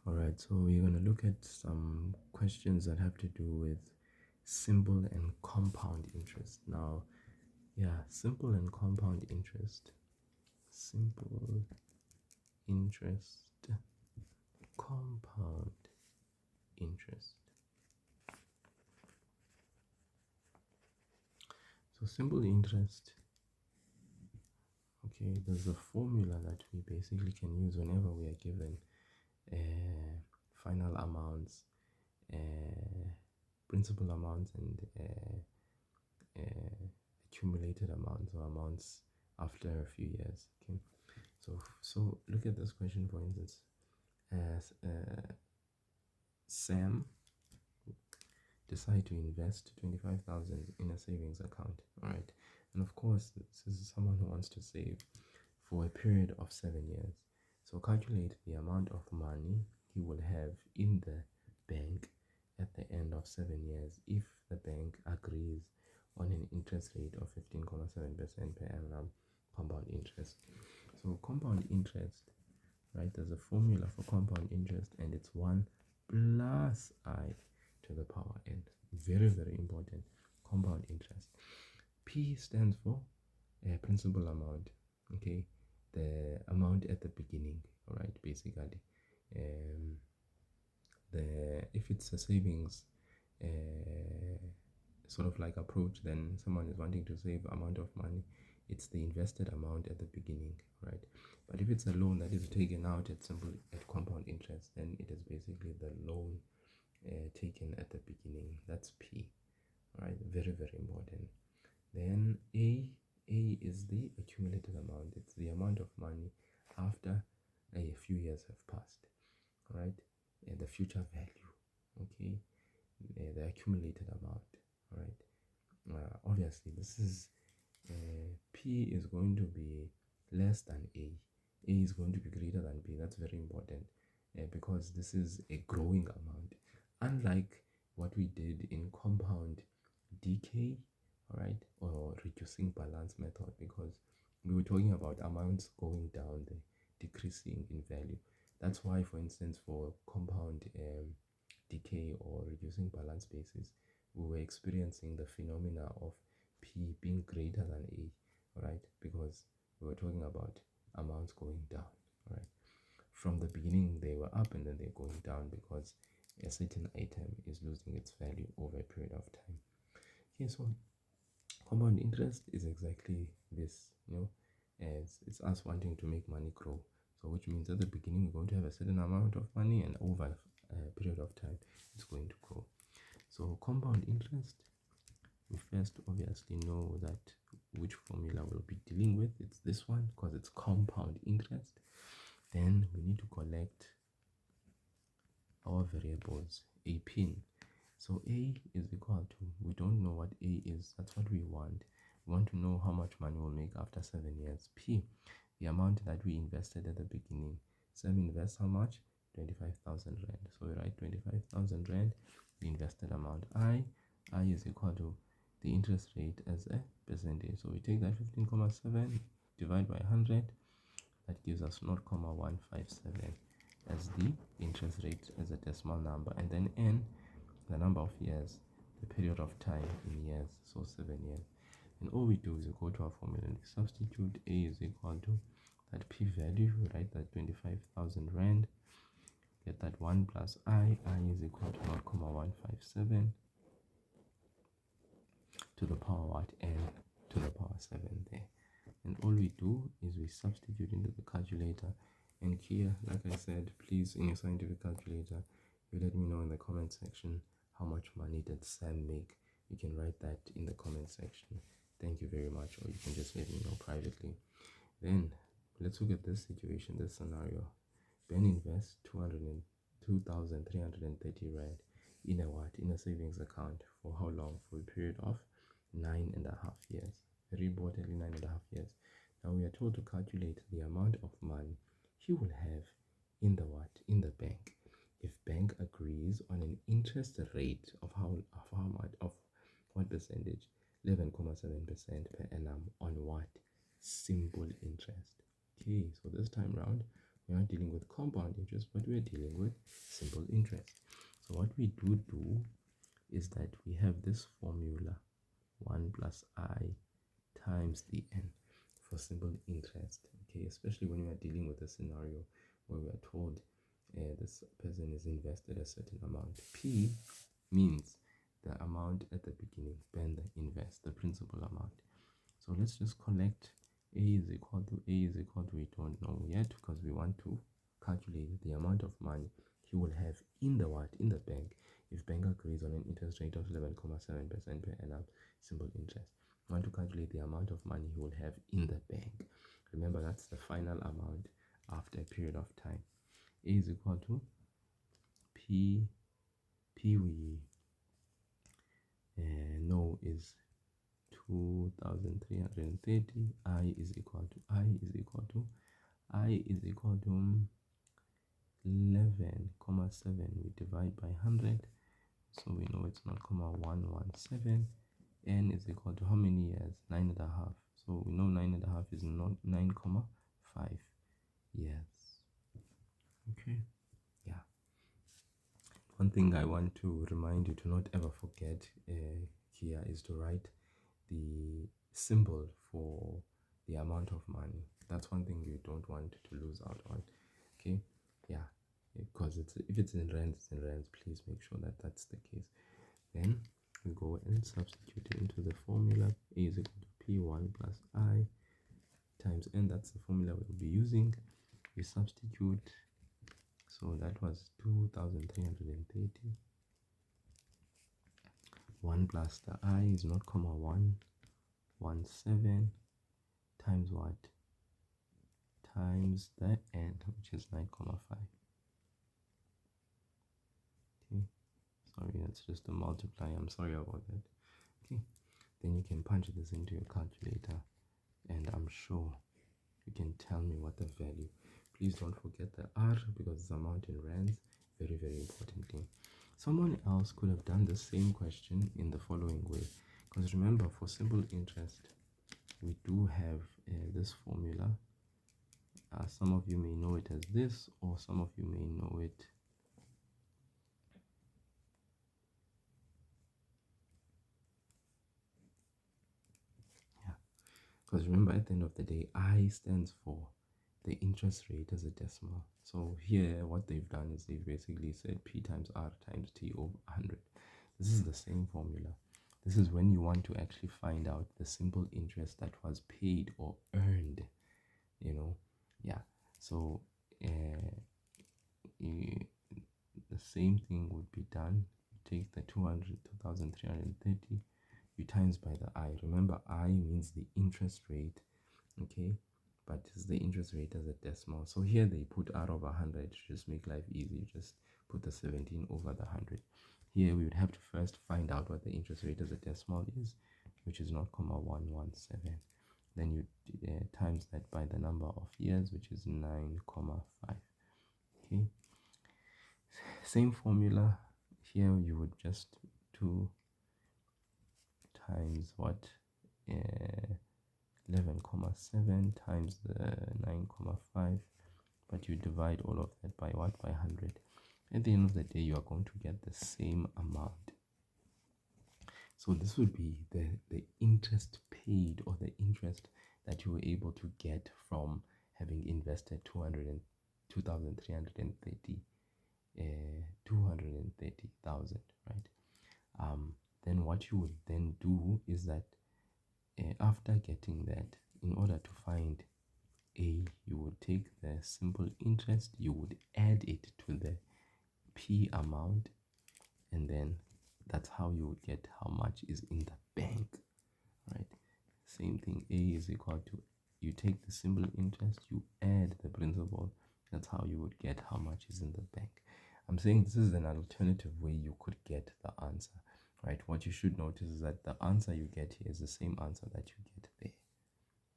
Alright, so we're going to look at some questions that have to do with simple and compound interest. Now, yeah, simple and compound interest. Simple interest, compound interest. So, simple interest, okay, there's a formula that we basically can use whenever we are given final amounts, principal amounts, and accumulated amounts or amounts after a few years. Okay, so look at this question, for instance. As Sam decide to invest 25,000 in a savings account. All right, and of course this is someone who wants to save for a period of 7 years. So calculate the amount of money he will have in the bank at the end of 7 years if the bank agrees on an interest rate of 15.7% per annum compound interest. So compound interest, right, there's a formula for compound interest, and it's 1 plus I to the power n. Very, very important. Compound interest. P stands for principal amount. Okay, the amount at the beginning. All right, basically, the if it's a savings sort of like approach, then someone is wanting to save amount of money, it's the invested amount at the beginning, right? But if it's a loan that is taken out at simple at compound interest, then it is basically the loan taken at the beginning. That's P, right? Very, very important. Then A is the accumulated amount. It's the amount of money after a few years have passed, right? And the future value, okay? The accumulated amount, right? Obviously, this is P is going to be less than A. A is going to be greater than B. That's very important because this is a growing amount. Unlike what we did in compound decay, all right, or reducing balance method, because we were talking about amounts going down, the decreasing in value. That's why, for instance, for compound decay or reducing balance basis, we were experiencing the phenomena of P being greater than A, right? Because we were talking about amounts going down, right? From the beginning, they were up and then they're going down because a certain item is losing its value over a period of time. Okay, so compound interest is exactly this, as it's us wanting to make money grow. So which means at the beginning we're going to have a certain amount of money, and over a period of time it's going to grow. So compound interest, we first obviously know that which formula we'll be dealing with. It's this one because it's compound interest. Then we need to collect our variables, a pin. So A is equal to, we don't know what A is, that's what we want. We want to know how much money we'll make after 7 years. P, the amount that we invested at the beginning. Sam invests how much? 25,000 rand. So we write 25,000 rand, the invested amount. I is equal to the interest rate as a percentage. So we take that 15.7, divide by 100, that gives us 0.157 as the interest rate as a decimal number, and then n, the number of years, the period of time in years, so 7 years. And all we do is we go to our formula and substitute. A is equal to that P value, we write that 25,000 rand, get that 1 plus I is equal to 0.157 to the power what? N to the power 7 there. And all we do is we substitute into the calculator. And here, like I said, please, in your scientific calculator, you let me know in the comment section how much money did Sam make. You can write that in the comment section. Thank you very much, or you can just let me know privately. Then let's look at this situation, this scenario. Ben invests 2,330 rand in a what? In a savings account. For how long? For a period of 9.5 years. Very importantly, 9.5 years. Now we are told to calculate the amount of money he will have in the what? In the bank. If bank agrees on an interest rate of how much, of what percentage? 11.7% per annum on what? Simple interest. Okay, so this time round We're not dealing with compound interest, but we're dealing with simple interest. So what we do is that we have this formula, 1 plus I times the n for simple interest. Okay, especially when we are dealing with a scenario where we are told this person is invested a certain amount. P means the amount at the beginning, then the invest, the principal amount. So let's just collect A is equal to, we don't know yet because we want to calculate the amount of money he will have in the what? In the bank, if bank agrees on an interest rate of 11.7% per annum, simple interest. We want to calculate the amount of money he will have in the bank. Remember, that's the final amount after a period of time. A is equal to P we know is 2,330. I is equal to 11.7. We divide by 100, so we know it's 0.117. N is equal to how many years? 9.5. So we know 9.5 is not 9.5 years. Okay, yeah. One thing I want to remind you to not ever forget here is to write the symbol for the amount of money. That's one thing you don't want to lose out on. Okay, yeah, because if it's in rands, please make sure that that's the case. Then we go and substitute it into the formula. A is equal to P1 plus I times n. That's the formula we'll be using. We substitute, so that was 2,330. 1 plus the I is 0.117 times what? Times the n, which is 9.5. Okay, sorry, that's just a multiply. I'm sorry about that. Okay, then you can punch this into your calculator, and I'm sure you can tell me what the value. Please don't forget the R because it's amount in rands. Very, very important thing. Someone else could have done the same question in the following way, because remember, for simple interest we do have this formula. Some of you may know it as this, or some of you may know it because remember, at the end of the day, I stands for the interest rate as a decimal. So here what they've done is they've basically said P times R times T over 100. This is the same formula. This is when you want to actually find out the simple interest that was paid or earned, yeah. So the same thing would be done. You take the 2,330, you times by the I. Remember, I means the interest rate, okay, but it's the interest rate as a decimal. So here they put R over 100 to just make life easy. Just put the 17 over the 100. Here we would have to first find out what the interest rate as a decimal is, which is 0.117. Then you times that by the number of years, which is 9.5. Okay, same formula here. You would just do times what? 11.7 times the 9.5, but you divide all of that by what? By 100. At the end of the day, you are going to get the same amount. So this would be the interest paid, or the interest that you were able to get from having invested 230,000, right? Then what you would then do is that after getting that, in order to find A, you would take the simple interest, you would add it to the P amount, and then that's how you would get how much is in the bank, right? Same thing, A is equal to, you take the simple interest, you add the principal. That's how you would get how much is in the bank. I'm saying this is an alternative way you could get the answer, right? What you should notice is that the answer you get here is the same answer that you get there.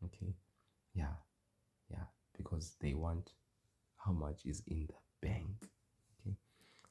Okay, yeah, because they want how much is in the bank. Okay,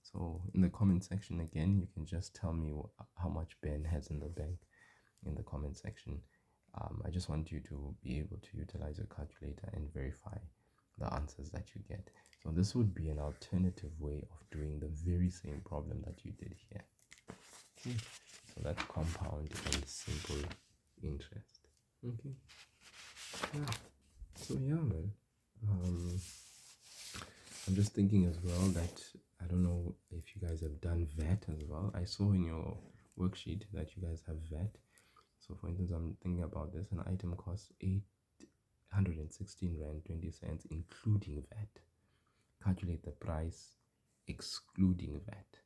so in the comment section again, you can just tell me how much Ben has in the bank in the comment section. I just want you to be able to utilize your calculator and verify the answers that you get. So this would be an alternative way of doing the very same problem that you did here. Okay. So that's compound and simple interest. Okay. Yeah. So yeah, man. I'm just thinking as well that I don't know if you guys have done VAT as well. I saw in your worksheet that you guys have VAT. So for instance, I'm thinking about this. An item costs 816 Rand 20 cents, including VAT. Calculate the price excluding VAT.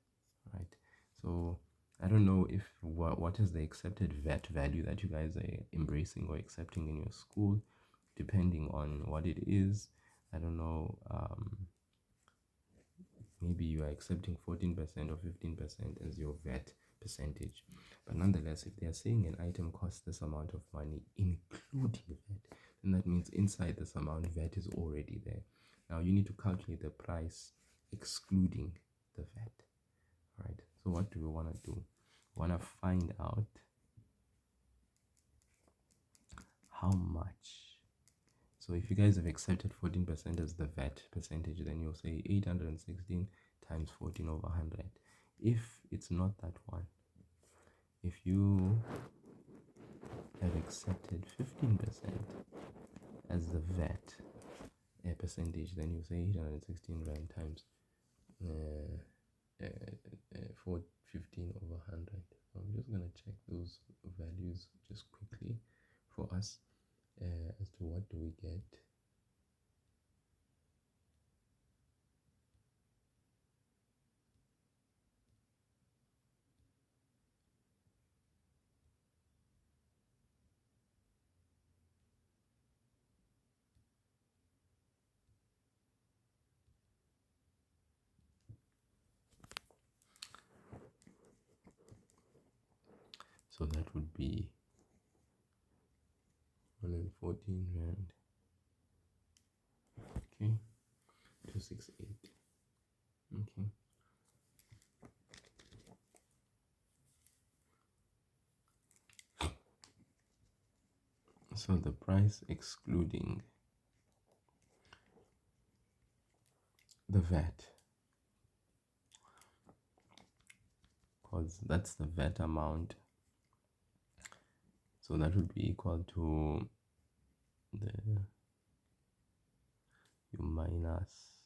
Right. So I don't know if what is the accepted VAT value that you guys are embracing or accepting in your school, depending on what it is. I don't know. Maybe you are accepting 14% or 15% as your VAT percentage. But nonetheless, if they are saying an item costs this amount of money, including VAT, then that means inside this amount, VAT is already there. Now you need to calculate the price excluding the VAT. Right? So what do we want to do? We want to find out how much. So if you guys have accepted 14% as the VAT percentage, then you'll say 816 times 14 over 100. If it's not that one, if you have accepted 15% as the VAT percentage, then you say 816 Rand times 15 over 100. So I'm just going to check those values just quickly for us as to what do we get. So that would be 114 Rand. Okay, 268. Okay. So the price excluding the VAT, because that's the VAT amount. So that would be equal to you minus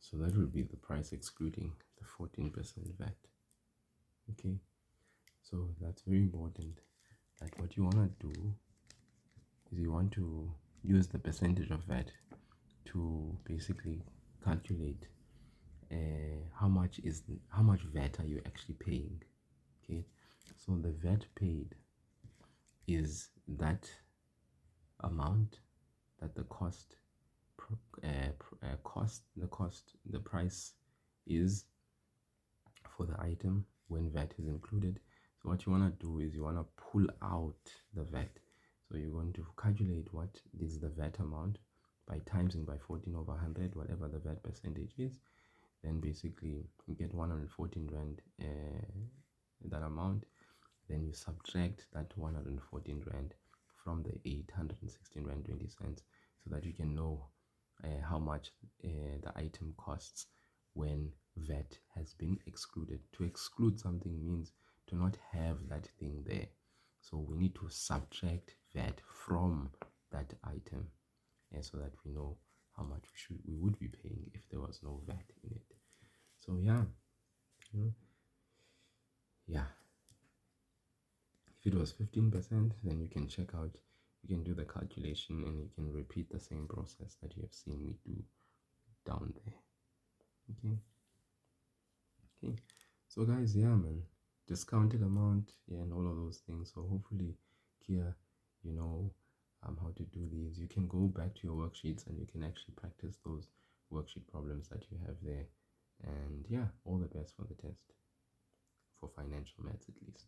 So that would be the price excluding the 14% VAT. Okay, so that's very important. That what you want to do is you want to use the percentage of VAT to basically calculate how much VAT are you actually paying. Okay, so the VAT paid is that amount that the the price is for the item when VAT is included. So what you want to do is you want to pull out the VAT. So you're going to calculate what is the VAT amount by timesing by 14 over 100, whatever the VAT percentage is. Then basically you get 114 Rand, that amount. Then you subtract that 114 Rand from the 816 Rand 20 cents so that you can know how much the item costs when VAT has been excluded. To exclude something means to not have that thing there. So we need to subtract VAT from that item so that we know how much we would be paying if there was no VAT in it. So yeah, yeah. If it was 15%, then you can check out you can do the calculation and you can repeat the same process that you have seen me do down there. Okay. Okay. So guys, yeah, man, discounted amount, yeah, and all of those things. So hopefully here you know how to do these. You can go back to your worksheets and you can actually practice those worksheet problems that you have there. And yeah, all the best for the test, for financial maths at least.